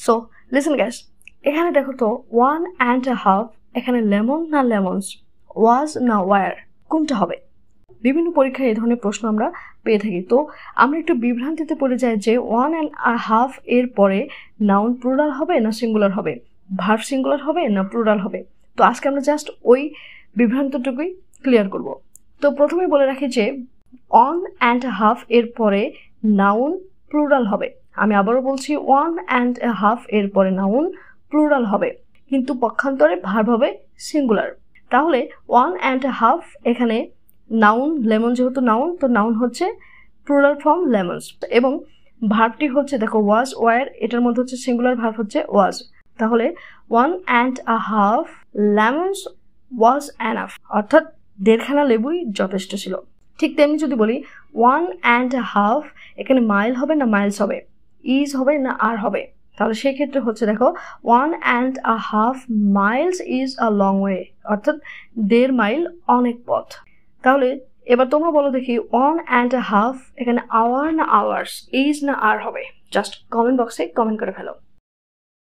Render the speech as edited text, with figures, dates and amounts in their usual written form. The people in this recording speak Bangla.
সো লিসেন গাইস, এখানে দেখো তো 1.5 এখানে লেমন না লেমনস, ওয়াজ না ওয়ার, কোনটা হবে? বিভিন্ন পরীক্ষায় এই ধরনের প্রশ্ন আমরা পেয়ে থাকি। তো আমরা একটু বিভ্রান্তিতে পড়ে যাই যে 1.5 এর পরে নাউন প্লুরাল হবে না সিঙ্গুলার হবে, ভার্ব সিঙ্গুলার হবে না প্লুরাল হবে। তো আজকে আমরা জাস্ট ওই বিভ্রান্তটুকুই ক্লিয়ার করব। তো প্রথমে বলে রাখি যে 1.5 এর পরে নাউন প্লুরাল হবে। আমি আবারও বলছি 1.5 এর পরে নাউন প্লুরাল হবে, কিন্তু পক্ষান্তরে ভার্ব হবে সিঙ্গুলার। তাহলে 1.5 এখানে নাউন, লেমন যেহেতু নাউন, তো নাউন হচ্ছে প্লুরাল ফর্ম লেমনস, এবং ভার্বটি হচ্ছে দেখো ওয়াজ ওয়ার, এটার মধ্যে হচ্ছে সিঙ্গুলার ভার্ব হচ্ছে ওয়াজ। তাহলে 1.5 লেমনস ওয়াজ এনাফ, অর্থাৎ 1.5 লেবুই যথেষ্ট ছিল। ঠিক তেমনি যদি বলি 1.5 এখানে মাইল হবে না মাইলস হবে, ইজ হবে না আর হবে, তাহলে সেই ক্ষেত্রে হচ্ছে দেখো 1.5 Miles is a long way, অর্থাৎ 1.5 মাইল অনেক পথ। তাহলে এবার তোমরা বলো দেখি 1.5 এখানে আওয়ার না আওয়ার্স, ইজ না আর হবে? জাস্ট কমেন্ট বক্সে কমেন্ট করে ফেলো।